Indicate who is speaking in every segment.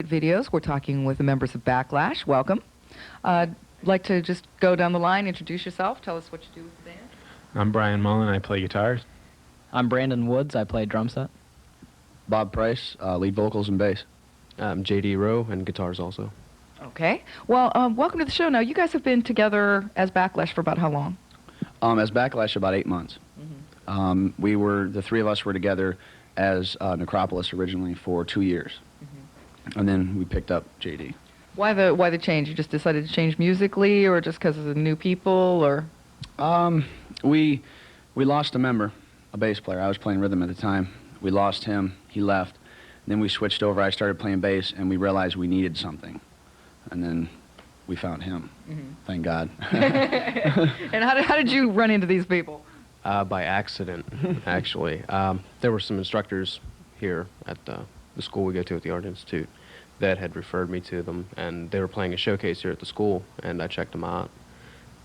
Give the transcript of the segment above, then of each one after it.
Speaker 1: videos. We're talking with the members of Backlash. Welcome. I'd like to just go down the line, introduce yourself, tell us what you do with the band.
Speaker 2: I'm Brian Mullen, I play guitars.
Speaker 3: I'm Brandon Woods, I play drum set.
Speaker 4: Bob Price, lead vocals and bass.
Speaker 5: I'm J.D. Rowe, and guitars also.
Speaker 1: Okay. Well, welcome to the show. Now, you guys have been together as Backlash for about how long?
Speaker 4: As Backlash, about 8 months. The three of us were together as Necropolis originally for 2 years. And then we picked up J.D.
Speaker 1: Why the change? You just decided to change musically, or just because of the new people, or?
Speaker 4: We lost a member, a bass player. I was playing rhythm at the time. We lost him. He left. Then we switched over. I started playing bass, and we realized we needed something. And then we found him. Thank God.
Speaker 1: And how did you run into these people?
Speaker 5: By accident, actually. There were some instructors here at the school we go to at the Art Institute that had referred me to them, and they were playing a showcase here at the school, and I checked them out.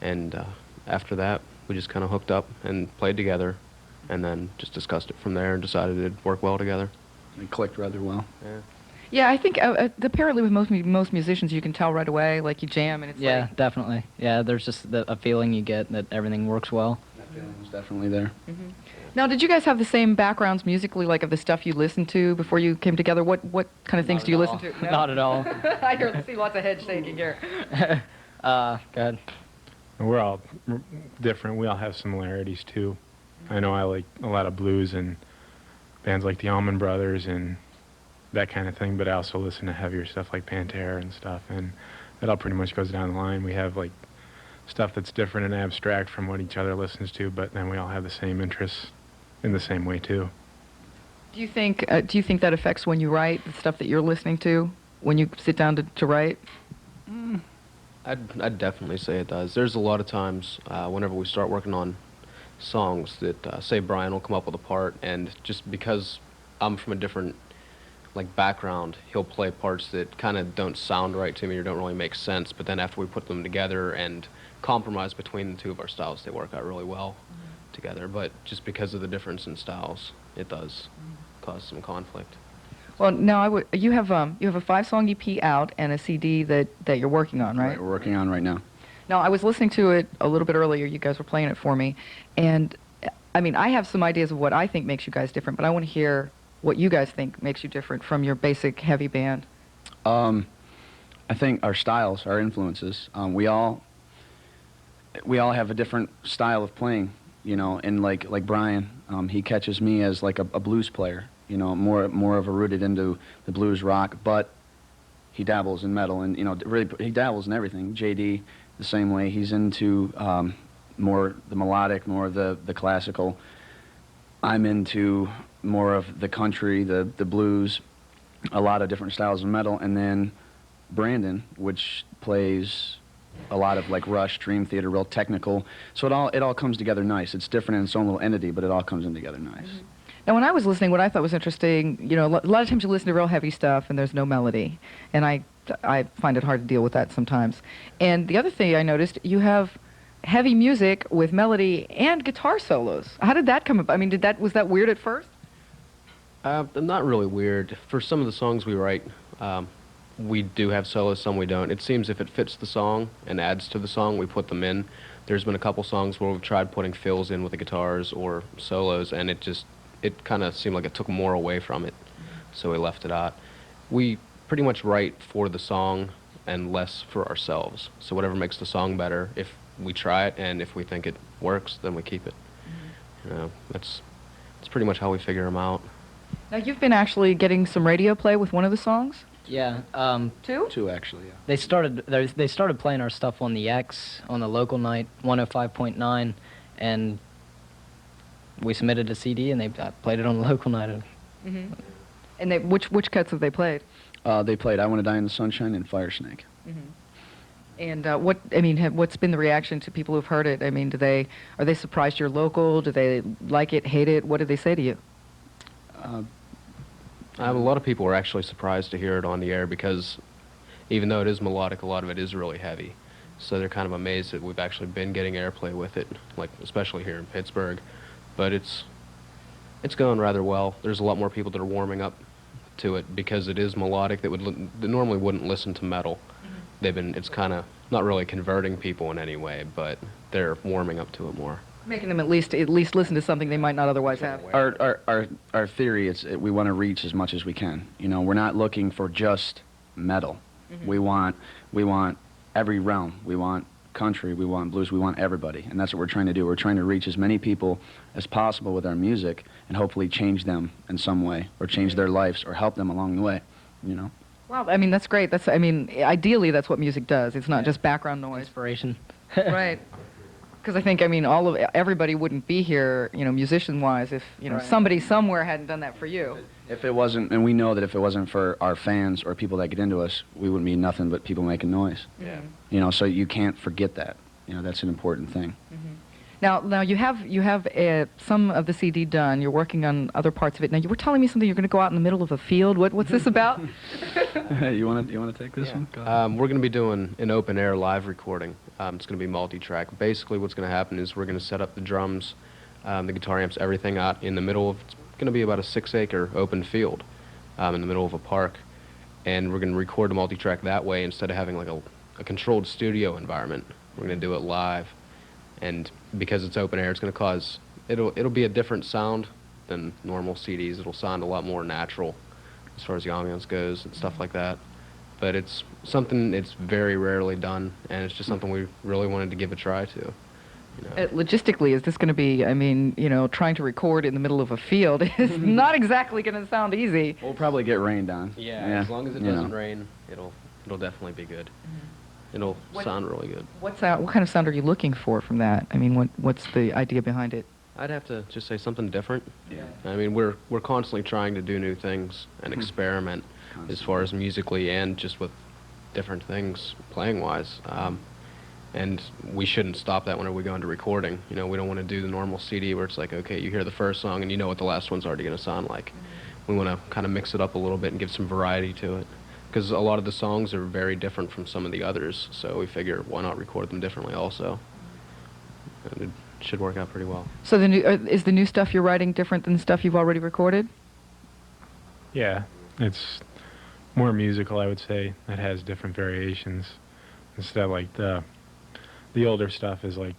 Speaker 5: And after that, we just kind of hooked up and played together, and then just discussed it from there and decided it'd work well together.
Speaker 4: It clicked rather well.
Speaker 5: Yeah.
Speaker 1: Yeah, I think apparently with most musicians, you can tell right away, like you jam, and it's
Speaker 3: Yeah,
Speaker 1: like...
Speaker 3: definitely. Yeah, there's just a feeling you get that everything works well.
Speaker 4: That feeling was definitely there.
Speaker 1: Now, did you guys have the same backgroungrounds musically, like of the stuff you listened to before you came together? What kind of things do you listen to? No?
Speaker 3: Not at all.
Speaker 1: I see lots of head shaking here.
Speaker 3: Go ahead.
Speaker 2: We're all different. We all have similarities, too. I know I like a lot of blues and bands like the Allman Brothers and that kind of thing, but I also listen to heavier stuff like Pantera and stuff, and it all pretty much goes down the line. We have, like, stuff that's different and abstract from what each other listens to, but then we all have the same interests in the same way, too.
Speaker 1: Do you think that affects when you write, the stuff that you're listening to, when you sit down to write?
Speaker 5: I'd definitely say it does. There's a lot of times whenever we start working on songs that, say, Brian will come up with a part, and just because I'm from a different background, he'll play parts that kind of don't sound right to me or don't really make sense, but then after we put them together and compromise between the two of our styles, they work out really well together. But just because of the difference in styles, it does cause some conflict.
Speaker 1: Well, now you have a 5-song EP out and a CD that you're working on, right?
Speaker 4: Right, we're working on right now.
Speaker 1: Now, I was listening to it a little bit earlier. You guys were playing it for me, and I mean, I have some ideas of what I think makes you guys different, but I want to hear what you guys think makes you different from your basic heavy band.
Speaker 4: I think our styles, our influences. We all have a different style of playing, you know. And like Brian, he catches me as like a blues player, you know, more of a rooted into the blues rock, but he dabbles in metal, and you know, really he dabbles in everything. JD the same way. He's into more the melodic, more of the classical. I'm into more of the country, the blues, a lot of different styles of metal, and then Brandon, which plays a lot of like Rush, Dream Theater, real technical. So it all comes together nice. It's different in its own little entity, but it all comes in together nice.
Speaker 1: Now, when I was listening, what I thought was interesting, you know, a lot of times you listen to real heavy stuff and there's no melody, and I find it hard to deal with that sometimes. And the other thing I noticed, you have heavy music with melody and guitar solos. How did that come up? I mean, was that weird at first?
Speaker 5: Not really weird. For some of the songs we write, we do have solos, some we don't. It seems if it fits the song and adds to the song, we put them in. There's been a couple songs where we've tried putting fills in with the guitars or solos, and it kind of seemed like it took more away from it, so we left it out. We pretty much write for the song and less for ourselves. So whatever makes the song better, if we try it, and if we think it works, then we keep it. You know, that's pretty much how we figure them out.
Speaker 1: Now, you've been actually getting some radio play with one of the songs?
Speaker 3: Yeah.
Speaker 4: Two, actually, yeah.
Speaker 3: They started playing our stuff on the X, on the local night, 105.9, and we submitted a CD, and they played it on the local night.
Speaker 1: And which cuts have they played?
Speaker 4: They played I Want to Die in the Sunshine and Fire Snake.
Speaker 1: And what's been the reaction to people who've heard it? I mean, are they surprised you're local? Do they like it, hate it? What did they say to you?
Speaker 5: A lot of people were actually surprised to hear it on the air because even though it is melodic, a lot of it is really heavy. So they're kind of amazed that we've actually been getting airplay with it, like especially here in Pittsburgh. But it's going rather well. There's a lot more people that are warming up to it because it is melodic that that normally wouldn't listen to metal. It's kind of not really converting people in any way, but they're warming up to it more.
Speaker 1: Making them at least listen to something they might not otherwise have.
Speaker 4: Our theory is we want to reach as much as we can. You know, we're not looking for just metal. We want every realm. We want country, we want blues, we want everybody, and that's what we're trying to do. We're trying to reach as many people as possible with our music and hopefully change them in some way, or change their lives, or help them along the way, you know.
Speaker 1: Well, I mean, that's great. I mean, ideally, that's what music does. It's not just background noise.
Speaker 3: Inspiration.
Speaker 1: Right. Because I think, I mean, everybody wouldn't be here, you know, musician-wise, if, you know, somebody somewhere hadn't done that for you.
Speaker 4: If it wasn't, and we know that if it wasn't for our fans or people that get into us, we wouldn't be nothing but people making noise.
Speaker 5: Yeah.
Speaker 4: You know, so you can't forget that. You know, that's an important thing.
Speaker 1: Now you have some of the CD done. You're working on other parts of it. Now you were telling me something. You're going to go out in the middle of a field. What's this about?
Speaker 4: You want to take this one? Go ahead.
Speaker 5: We're going to be doing an open air live recording. It's going to be multi-track. Basically, what's going to happen is we're going to set up the drums, the guitar amps, everything out in the middle of. It's going to be about a 6-acre open field in the middle of a park, and we're going to record the multi-track that way instead of having like a controlled studio environment. We're going to do it live. And because it's open air, it's going to cause, it'll be a different sound than normal CDs. It'll sound a lot more natural as far as the ambiance goes and stuff like that. But it's something it's very rarely done, and it's just something we really wanted to give a try to. You know.
Speaker 1: Logistically, is this going to be, I mean, you know, trying to record in the middle of a field is not exactly going to sound easy.
Speaker 4: We'll probably get rained on.
Speaker 5: Yeah, as long as it doesn't rain, it'll definitely be good. It'll sound really good.
Speaker 1: What kind of sound are you looking for from that? I mean, what's the idea behind it?
Speaker 5: I'd have to just say something different.
Speaker 4: Yeah.
Speaker 5: I mean, we're constantly trying to do new things and experiment as far as musically and just with different things playing-wise. And we shouldn't stop that whenever we go into recording. You know, we don't want to do the normal CD where it's like, okay, you hear the first song and you know what the last one's already going to sound like. We want to kind of mix it up a little bit and give some variety to it. Because a lot of the songs are very different from some of the others, so we figure why not record them differently also. And it should work out pretty well.
Speaker 1: So is the new stuff you're writing different than the stuff you've already recorded?
Speaker 2: Yeah, it's more musical, I would say. It has different variations. Instead of like the older stuff is like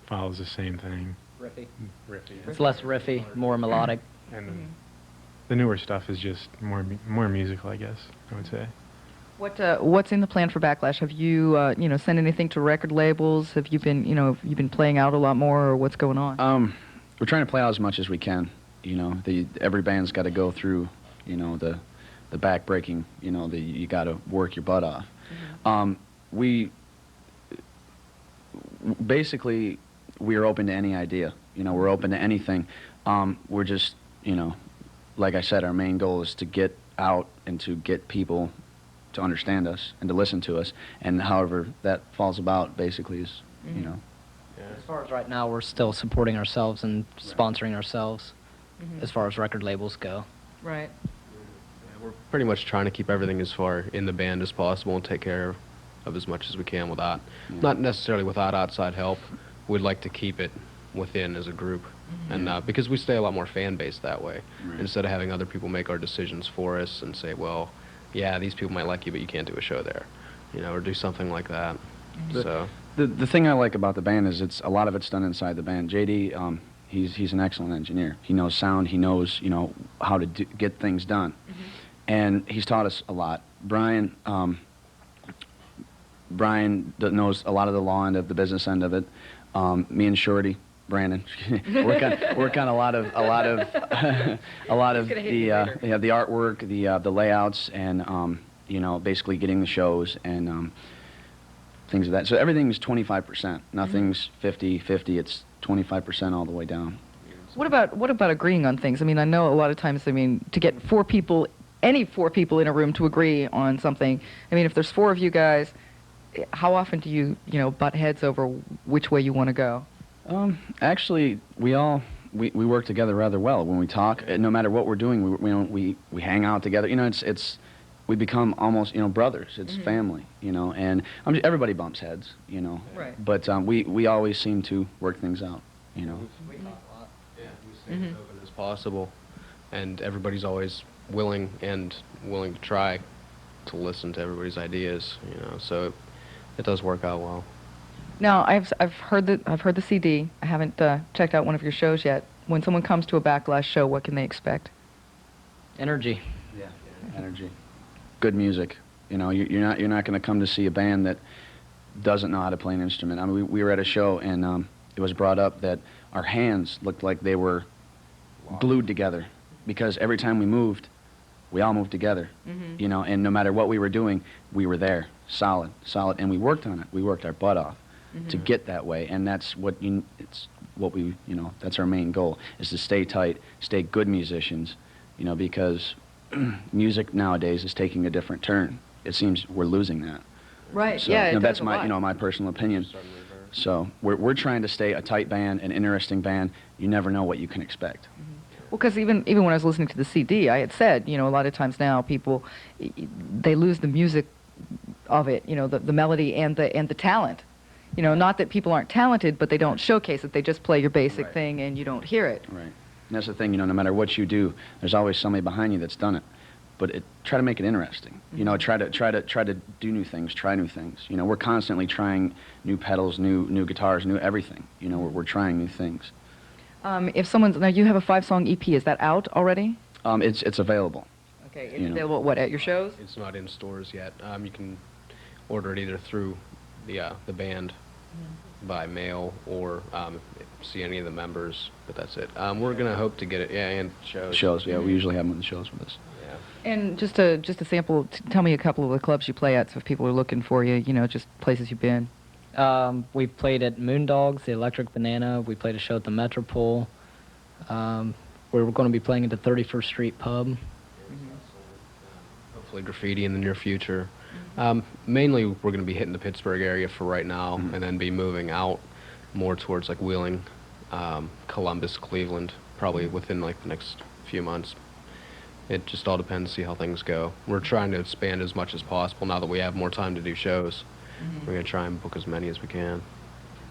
Speaker 2: follows the same thing.
Speaker 3: Riffy.
Speaker 2: Riffy.
Speaker 3: It's less riffy, more melodic.
Speaker 2: And the newer stuff is just more musical, I guess, I would say.
Speaker 1: What's in the plan for Backlash? Have you you know, sent anything to record labels? Have you been playing out a lot more, or what's going on?
Speaker 4: We're trying to play out as much as we can. You know, every band's got to go through, you know, the back-breaking. You know, you got to work your butt off. We basically are open to any idea. You know, we're open to anything. We're just, you know, like I said, our main goal is to get out and to get people to understand us and to listen to us, and however that falls about basically is, you know.
Speaker 5: Yeah.
Speaker 3: As far as right now, we're still supporting ourselves and sponsoring ourselves as far as record labels go.
Speaker 1: Right.
Speaker 5: Yeah, we're pretty much trying to keep everything as far in the band as possible and take care of as much as we can without, not necessarily without outside help. We'd like to keep it within as a group. And because we stay a lot more fan-based that way, instead of having other people make our decisions for us and say, well, yeah, these people might like you, but you can't do a show there, you know, or do something like that. So
Speaker 4: the thing I like about the band is a lot of it's done inside the band. JD, he's an excellent engineer. He knows sound. He knows, you know, how to get things done, and he's taught us a lot. Brian knows a lot of the law end of the business end of it. Me and Shorty, Brandon, work on a lot of the artwork, the layouts, and you know, basically getting the shows and things of that. So everything's 25%. Nothing's 50-50. It's 25% all the way down.
Speaker 1: What about agreeing on things? I mean, I know a lot of times, I mean, to get any four people in a room to agree on something, I mean, if there's four of you guys, how often do you butt heads over which way you want to go?
Speaker 4: Actually, we work together rather well when we talk. No matter what we're doing, we hang out together. You know, we become almost, you know, brothers. It's family, you know, and everybody bumps heads, you know.
Speaker 1: Right.
Speaker 4: But we always seem to work things out, you know.
Speaker 5: we talk a lot. Yeah, we stay as open as possible, and everybody's always willing to try to listen to everybody's ideas, you know. So it does work out well.
Speaker 1: Now, I've heard the CD. I haven't checked out one of your shows yet. When someone comes to a Backlash show, what can they expect?
Speaker 3: Energy.
Speaker 4: Yeah, energy. Good music. You know, you're not going to come to see a band that doesn't know how to play an instrument. I mean, we were at a show and it was brought up that our hands looked like they were glued together because every time we moved, we all moved together.
Speaker 1: Mm-hmm.
Speaker 4: You know, and no matter what we were doing, we were there, solid, and we worked on it. We worked our butt off to get that way, and that's what that's our main goal, is to stay tight, stay good musicians, you know, because music nowadays is taking a different turn. It seems we're losing that.
Speaker 1: Right.
Speaker 4: So,
Speaker 1: yeah.
Speaker 4: you know,
Speaker 1: It
Speaker 4: that's
Speaker 1: does a lot.
Speaker 4: my personal opinion. So we're trying to stay a tight band, an interesting band. You never know what you can expect.
Speaker 1: Well, because even when I was listening to the CD, I had said, you know, a lot of times now people, they lose the music of it, you know, the melody and the talent. You know, not that people aren't talented, but they don't showcase it. They just play your basic
Speaker 4: Right.
Speaker 1: thing and you don't hear it.
Speaker 4: Right. And that's the thing, you know, no matter what you do, there's always somebody behind you that's done it. But try to make it interesting. You know, try to do new things, try new things. You know, we're constantly trying new pedals, new guitars, new everything. You know, we're trying new things.
Speaker 1: If someone's now, you have a 5-song EP. Is that out already?
Speaker 4: It's available.
Speaker 1: Okay. It's
Speaker 4: You know.
Speaker 1: available what, at your shows?
Speaker 5: It's not in stores yet. You can order it either through the band by mail or see any of the members, but that's it. We're gonna hope to get it, and shows.
Speaker 4: Shows, yeah, we usually have them on the shows with us.
Speaker 5: Yeah.
Speaker 1: And just a sample. Tell me a couple of the clubs you play at, so if people are looking for you, you know, just places you've been.
Speaker 3: We played at Moondogs, the Electric Banana. We played a show at the Metropole. We're going to be playing at the 31st Street Pub.
Speaker 5: Hopefully graffiti in the near future. Mainly we're going to be hitting the Pittsburgh area for right now, and then be moving out more towards like Wheeling, Columbus, Cleveland, probably within like the next few months. It just all depends, see how things go. We're trying to expand as much as possible now that we have more time to do shows. We're going to try and book as many as we can.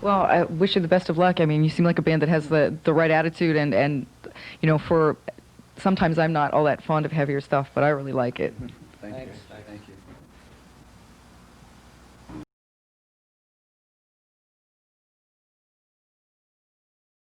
Speaker 1: Well, I wish you the best of luck. I mean, you seem like a band that has the right attitude, and you know, sometimes I'm not all that fond of heavier stuff, but I really like it.
Speaker 4: Thank you.
Speaker 3: Thanks.
Speaker 4: Thank you.